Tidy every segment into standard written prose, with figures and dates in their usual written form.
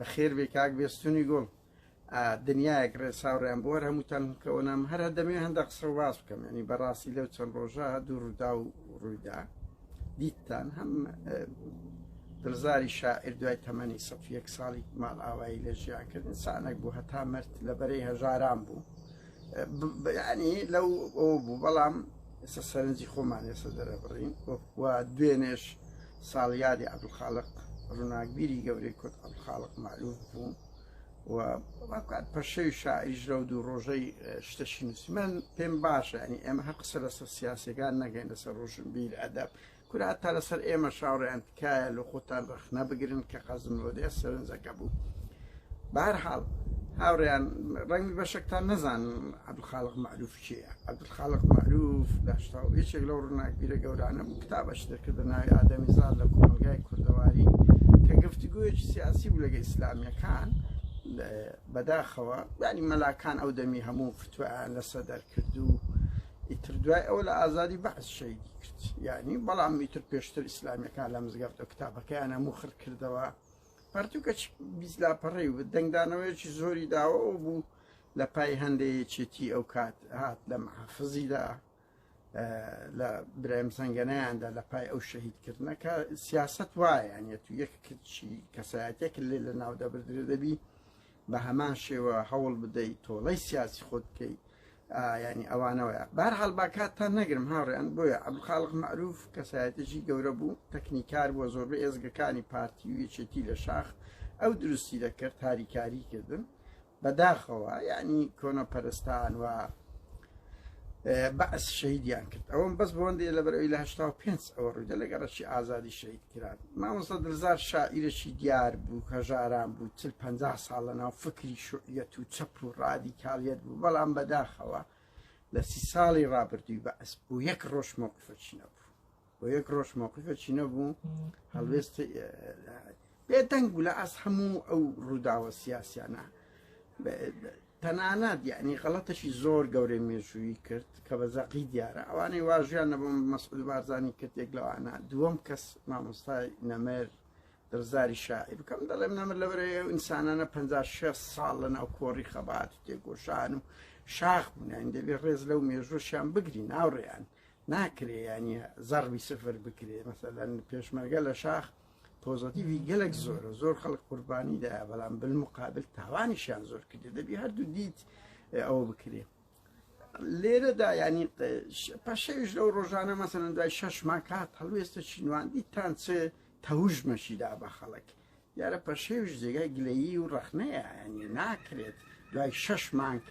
بەخێر بێ کاک بێستونی گوڵ دنیایەک ڕێساوڕیان بۆ هەمووتان کەونم هەر دەمێ هەندە قسە و باس بکەم ینی بەڕاستی لەو چەند ڕۆژە دوو ڕوودا و ڕوویدا دیتتان هەم دڵزاری شاعر دوای تەمەنی 101 ساڵی ماڵ ئاوایی لە ژیان کرد ئینسانێک بوو هەتا مرد لە بەرەی هەژاران بوو ینی لەو ئەو بوو بەڵام ئێستا سەرنجی خۆمان ئێستا دەرەبڕین و دوێنێش ساڵیادی عەبدولخالق ڕووناکبیری گەورەی کورد عەبدولخالق معلوف بوو و وەکات پەشەی شاعریش لەو دوو ڕۆژەی شتەشی نووسی من پێم باشە ینی ئێمە هەر قسە لەسەر سیاسەکان نەگەین لەسەر ڕۆژنبیر ئەدەب کورا تا لەسەر ئێمە شاوڕێیان تکایە لە خۆتان ڕخنە بگرن کە قەزم لۆدێ سەرنجەکە بوو بەهەرحاڵ هاوڕێیان ڕەنگی بەشێکتان نەزانن عەبدولخالق معلوف چییە عەبدولخالق معلوف لەشتا و هیچێک لەو ڕووناکبیرە گەورانە بوو کتابەش دەکردە ناوی ئادەمیزاد لە کۆمەلگای کوردەواری کە گفتوگویەکی سیاسی بوو لەگە ئیسلامیەکان بەداخەوە ینی مەلاکان ئەو دەمی هەموو فتوایان لەسەر دەرکرد و ئیتر دوای ئەوە لە ئازادی بەعس شەیدی کرد یعنی بەڵام ئیتر پێشتر ئیسلامیەکان لە مزگەفت و کتابەکەیان هەموو خرد کردەوە پەرتووکە بیزلاپەڕەی و دەنگدانەوەیەکی زۆری داوە بوو لە پای هەندێکێتی ئەو کات هات لە محافزیدا لە برایم زەنگەنەیاندا لە پای ئەو شەهیدکردنەکە سیاست وایە یانە تو یەک کەسایەتێک لێ لە ناو دەبردرێ دەبی بە هەمان شێوە هەوڵ بدەیت تۆڵەی سیاسی خۆت بکەیت ینی ئەوانەوەیە بەهەرحاڵ با کاتتان نەگرم هاوڕێیان بۆیە عەبدولخالق معروف کەسایەتێکی گەورە بوو تەکنیکار بووە زۆربەی ئێزگەکانی پارتی و یەکێتی لە شاخ ئەو دروستی دەکرد تاریکاری کردن بەداخەوە ینی کۆنەپەرستان و بەعس شەهیدیان کرد ئەوەم بەس بۆندێ لە بەرەوەی لە 85 ئەوە ڕوویدە لەگەڕەشی ئازادی شەهید کران مامۆستا دڵزار شاعیرێکی دیار بوو هەژاران بوو 50 ساڵ لەناو فکری شوعیەت و چەپ و ڕادیکاڵیەت بوو بەڵام بەداخەوە لە 30 ساڵی ڕابردووی بەعس بوو یەک ڕۆژ مۆقفەچی نەبوو بۆ یەک ڕۆژ مۆقفەچی نەبوو هەڵوێست بێدەنگ بوو لە ئەس هەموو ئەو ڕووداوە سیاسیانە تەنانەت یعنی غەڵەتەشی زۆر گەورەی مێژووی کرد کە بە زەقی دیارە ئەوانەی واژیان نەبوو مەسعود بارزانی کردێک لەوانە دووەم کەس مامۆستای نەمەر دڵزاری شاعیر بکەم دەڵێم نەمر لەبەرەوەی ئەو ئینسانانە 56 ساڵ لەناو کۆڕی خەبات و تێگۆشان و شاخ بوونیان دەبێت ڕێز لەو مێژووشیان بگری ناوڕێیان ناکرێ ینی زەربی سفر بکرێ مەسەلەن پێشمەرگە لە شاخ پۆزەتیڤی گەلێک زۆرە زۆر خەڵک قوربانی دایە بەڵام بالمقابل تاوانیشیان زۆر کردێ دەبی هەردوو دیت ئەوە بکرێ لێرەدا ینی پاشەویش لەو ڕۆژانە مەسەلەن دوای 6 مانگ هات هەڵوێستە چینوان دیتان چ تەوژمەشیدا بە خەڵک دیارە پەشێویش جێگای گلەیی و ڕەخنەیە ینی ناکرێت دوای 6 مانگ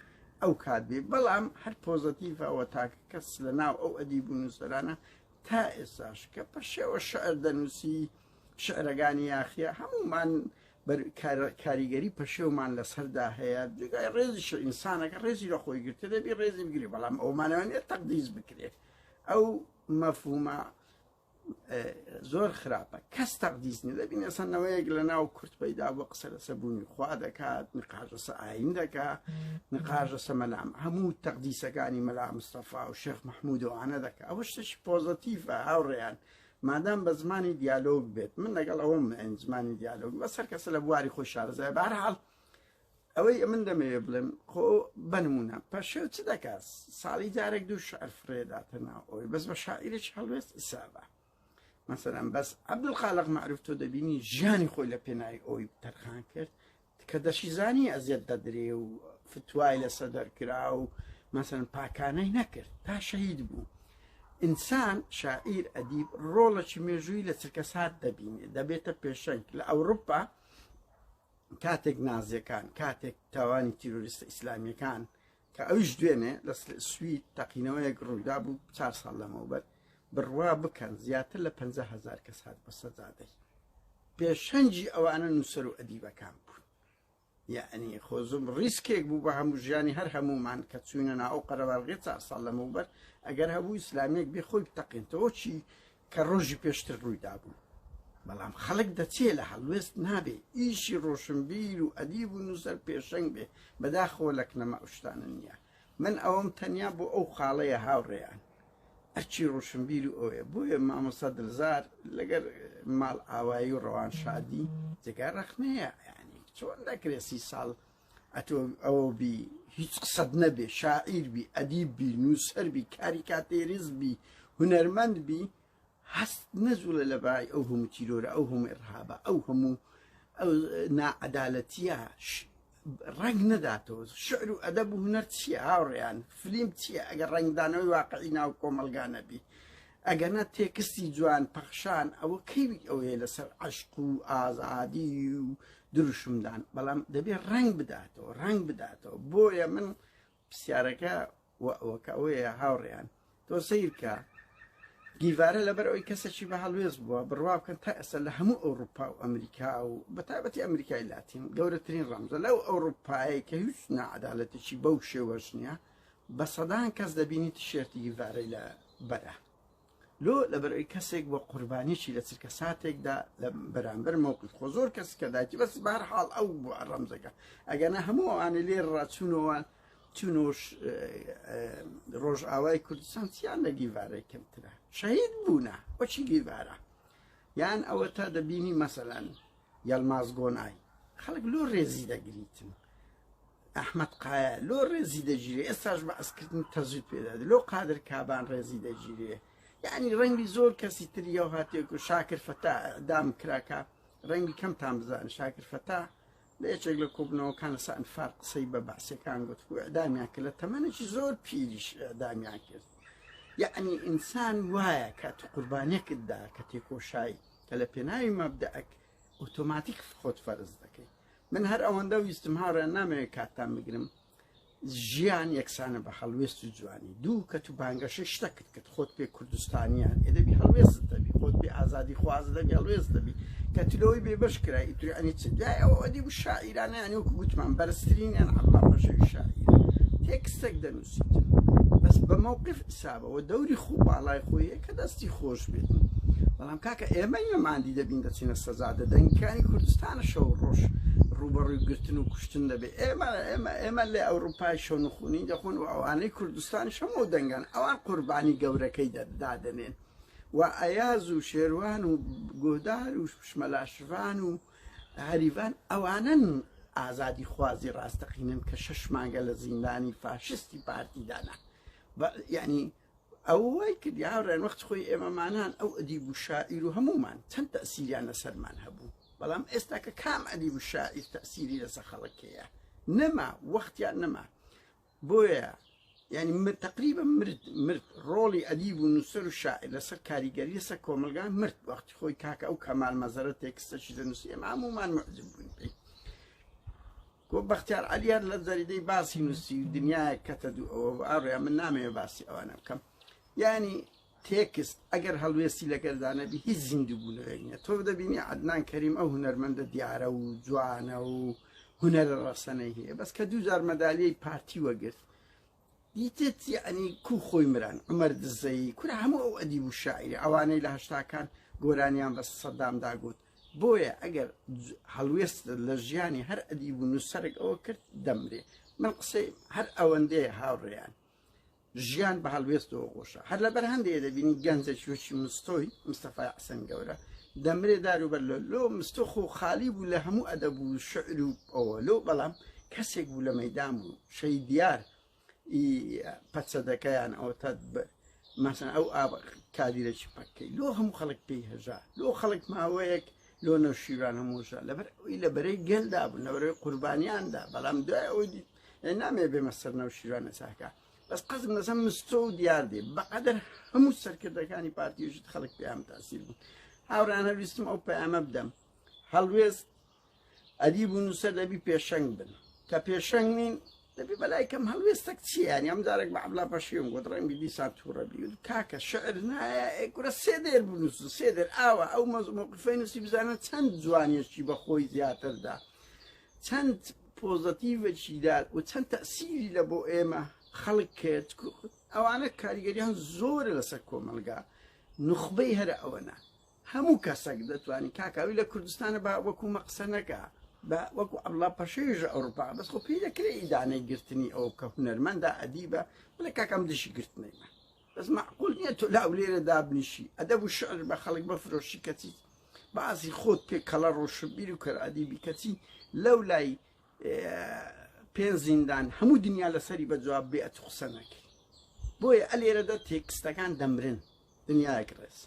ئەو کات بێ بەڵام هەر پۆزەتیڤەوە تاکە کەس لە ناو ئەو ئەدیب و نووسەرانە تا ئێستاش کە پەشێوە شەعر دەنووسی شعرەکانی یاخیە هەمومان کاریگەری پەشێومان لەسەردا هەیە جگای ڕێزی ئینسانەکە ڕێزی لە خۆی گرتە دەبی ڕێزی بگری بەڵام ئەومانەوەنێت تەقدیس بکرێت ئەو مەفهومە زۆر خراپە کەس تەقدیس نیە دەبین ئەسەنەوەیەک لە ناو کورت پەیدا بۆ قسە لەسەر بوونی خوا دەکات نقاش لەسەر ئاین دەکات نقاش لەسەر مەلام هەموو تەقدیسەکانی مەلا مستەفا و شێخ مەحموود وانە دەکات ئەوە شتێکی پۆزەتیڤە هاوڕێیان مادام بە زمانی دیالۆگ بێت من لەگەڵ ئەوەم زمانی دیالۆگ بەسەر کەسە لە بواری خۆی شارەزای بەهەرحاڵ ئەوەی من دەمەوێ بڵێم خۆ بنمونە پەشێو چ دەکات ساڵی جارێک دوو شعر فرێداتە ناو ئەوی بەس بە شاعیرێکی هەڵوێست ئیسابە مثلا بەس عەبدولخالق معروف تۆ دەبینی ژیانی خۆی لە پێناوی ئەوی تەرخان کرد کە دەشیزانی ئەزیەت دەدرێ و فتوای لەسەر دەرکرا و مثلا پاکانەی نەکرد تا شەهید بوو ئینسان شاعیر ئەدیب ڕۆڵەکی مێژووی لە چرکەسات دەبینێ دەبێتە پێشەنگ لە ئەوروپا کاتێک نازیەکان کاتێک تاوانی تیرۆریستە ئیسلامیەکان کە ئەویش دوێنێ لە سوید تەقینەوەیەک ڕوویدا بوو 4 ساڵ لەمەوبەر بڕوا بکەن زیاتر لە 50,000 کەس هات بە سەجادەی پێشەنجی ئەوانە نووسەر و ئەدیبەکان بوون یعنی خۆزم ڕیسکێک بوو بە هەموو ژیانی هەر هەمومان کە چوونە ناو قەرەباڵغی 4 ساڵ لەمەوبەر ئەگەر هەبوو ئیسلامیەک بێ خۆی بتەقێنەوە چی کە ڕۆژی پێشتر ڕوویدا بوو بەڵام خەڵک دەچێ لە هەڵوێست نابێ ئیشی ڕۆشنبیر و ئەدیب و نووسەر پێشەنگ بێ بەداخەوە لە کنەما ئەوشتانە نییە من ئەوەم تەنیا بۆ ئەو خاڵەیە هاوڕێیان ئەرچی ڕۆشنبیر و ئەوێ بۆیە مامۆستا دڵزار لەگەر ماڵ ئاوایی و ڕەوان شادی جگای ڕەخنەیە ینی چۆن دەکرێت 30 ساڵ ئەوە بی هیچ قسەد نەبێ شاعیر بی ئەدیب بی نووسەر بی کاریکاتێریز بی هونەرمەند بی هەست نەزوولە لە بای ئەو هەموو تیرۆرە ئەو هەموو ئێرهابە ئەو هەموو ئەو نائەدالەتیە ڕنگ نەداتەوە شعر و ئەدەب و هونەر چییە هاوڕێیان فلیم چییە ئەگەر ڕنگدانەوەی واقعی ناو کۆمەلگانە بی ئەگەنە تێکستی جوان پەخشان ئەوە کەیوی ئەوەیە لەسەر عەشق و ئازادی و دروشمدان بەڵام دەبێت ڕنگ بداتەوە بۆیە من پرسیارەکە وەکە ئەوەیە هاوڕێیان تۆ سەیرکە گیڤارە لەبەر ئەوەی کەسێکی بە هەڵوێز بووە بڕوا بکەن تا ئێستا لە هەموو ئەوروپا و ئەمریکا و بەتایبەتی ئەمریکای لاتین گەورەترین ڕەمزە لەو ئەوروپایە کە هیچ نەعەدالەتێکی بەو شێوەش نییە بە سەدان کەس دەبینی تیشێرتی گیڤارەی لە بەرە لۆ لەبەرەوەی کەسێک بۆ قوربانیشی لە چرکە ساتێکدا لە بەرامبەر مووقف خۆ زۆر کەس کە داتی بەس بەهەرحاڵ ئەو بووە ڕەمزەکە ئەگەنە هەموو ئەوانە لێ ڕاچوونەوە چونۆش ڕۆژئاوای کوردستان چیان لە گیڤارەی کەمترە شەهید بوونە بۆچی گیڤارە یان ئەوە تا دەبینی مەسەلەن یەڵماز گۆنای خەڵک لۆ ڕێزی دەگریتن ئەحمەد قایە لۆ ڕێزی دەگیرێ ئێستاش بە ئەسکردن تەزوید پێدا لۆ قادر کابان ڕێزی دەگیرێ یعنی ڕەنگی زۆر کەسی تریە و هاتێک و شاکر فەتا دام کراکە ڕەنگی کەمتان بزانن شاکر فەتا لە یەکێک لە کۆبنەوەکان لە سەئەنفار قسەی بە بەعسیەکان گوت و ئەدامیان کرد لە تەمەنێکی زۆر پیریش ئەدامیان کرد یعنی ئینسان وایە کە تو قوربانیەکتدا کە تێکۆشایی کە لە پێناوی مەبدەئەک ئۆتۆماتیک خۆت فەرز دەکەی من هەر ئەوەندە ویستم هاوڕێیان نامەوێت کاتتان بگرم ژیان یەکسانە بە هەڵوێست و جوانی دوو کە تو بانگەشە شتەکت کرد خۆت پێ کوردستانیان ئێدەبی هەڵوێست دەبی خۆت پێ ئازادی خواز دەبی هەڵوێست دەبی کە تلەوەی بێبەش کرای ئیتری ئەنی چ دوای ئەوە ئەدیب و شاعیرانە یانی وەکو گوتمان بەرزترینیان عەڵڵا پەشەوی شاعیر تێکستێک دەنووسیتن بەس بە مووقف حسابەوە دەوری خوو باڵای خۆیە کە دەستی خۆش بێتن بەڵام کاکە ئێمە ئێماندی دەبین دەچینە سەزا دەنگەکانی کوردستانە شەو ڕۆژ ڕوبەڕووی گرتن و کوشتن دەبێت ئێمە لە ئەوروپای شەونخوونی دەخۆن و ئەوانەی کوردستانی شەمەوە دەنگان ئەوان قوربانی گەورەکەی دادەنێن و ئەیاز و شێروان و گۆدار و شمەلاشوان و هەریڤان ئەوانن ئازادی خوازی ڕاستەقینن کە 6 مانگە لە زیندانی فاشستی پارتیدانە یعنی ئەوەی کرد هاوڕێن وەخت خۆی ئێمەمانان ئەو ئەدیب و شاعیر و هەمومان چەند تەسیریان لەسەرمان هەبوو بەڵام ئێستا کە کام ئەدیب و شاعیر تەسیری لەسەر خەڵکەیە نەما وەختیان نەما بۆیە یعنی تقریبا مرد ڕۆڵی ئەدیب و نووسەر و شاعیر لەسەر کاریگەری لەسەر کۆمەلگان مرد وەختی خۆی کاکە ئەو کەمال مەزەرە تێکستەشی دەنووسی ئێمە هەموومان معجب بووین پێی گۆ بەختیار عەلیار لە جەریدەی باسی نووسی و دنیای کەتە دوو ئەوە ئاڕێیان من نامەوێت باسی ئەوانە بکەم یعنی تێکست ئەگەر هەڵوێستی لەگەردانەبی هیچ زیندوو بوونەوەی نییە تۆ دەبینی عەدنان کەریم ئەو هونەرمەندە دیارە و جوانە و هونەرە ڕەسەنەی هەیە بەس کە 2000 مەدالیەی پارتی وەگرت دیتت یعنی کو خۆی مران عومەر دزەیی کورە هەموو ئەو ئەدیب و شاعیری ئەوانەی لە هەشتاکان گۆرانیان بە سەدامدا گوت بۆیە ئەگەر هەڵوێست لە ژیانی هەر ئەدیب و نووسەرێک ئەوە کرد دەمرێ من قسەی هەر ئەوەندەیە هاوڕێیان ژیان بە هەڵوێستەوە خۆشە هەر لەبەر هەندێک دەبینی گەنجێکی وەکی مستۆی مستەفای حەسەن گەورە دەمرێ داروبەر لۆ مستۆ خۆ خالی بوو لە هەموو ئەدەب و شعر و ئەوە لۆ بەڵام کەسێک بوو لە مەیدان بوو شەی دیار پەچەدەکەیان ئەوە تا مەسەن ئەو ئاو کادیرەکی پەکەی لۆ هەموو خەڵک پێی هەژا لۆ خەڵک ماوەیەک لۆ نەوشیران هەمووشە لەبەرەوەی لەبەرەی گەلدا بوو لەبەرەوەی قوربانیاندا بەڵام دوای ئەوەی نامێ بێمە سەر نەوشیرانە چاکە بەس قەزم لەسەر مستۆ و دیار دێ بەقەدەر هەموو سەرکردەکانی پارتیژت خەڵک پێیان تاسیر بوو هاوڕان هەویستم ئەو پەیامە بدەم هەڵوێست ئەدیب و نووسەر دەبی پێشەنگ بن کە پێشەنگ نین دەبی بەلای کەم هەڵوێستەك چییان ئەم جارێک بە عەبڵا پەشێوم گوت ڕەنگی دیسان تووڕەبی و کاکە شعر نایە کورە سێ دێر بنووس سێ دێر ئاوە ئەو مووقفەی نووسی بزانە چەند جوانیەکی بە خۆی زیاتردا چەند پۆزەتیڤێکی داد و چەند تەسیری لە بۆ ئێمە خەڵک کرد ئەوانە کاریگەریان زۆرە لەسەر کۆمەلگا نوخبەی هەرە ئەوەنە هەموو کەسێک دەتوانانی کاکاوی لە کوردستانە بە وەکو مەقسە نەکە بە وەکو عەبڵا پەشێژە ئەوروپا بەس خۆ پێی دەکرێت ئیدانەی گرتنی ئەو کە هونەرمەندە ئەدیبە بڵێ کاکەم دشی گرتنەیمە بەس معقول نییە تۆ لاو لێرە دابنیشی ئەدەب و شعر بە خەڵک بەفرۆشی کەچیت باسی خۆت پێ کەڵە ڕۆشببیر و کەرادیبی کەچی لەو لای پێنج زیندان هەموو دنیا لەسەری بە جواب بێ ئەت قسە نەکرد بۆیە ئەلێرەدا تێکستەکان دەمرن دنیایەک ڕێز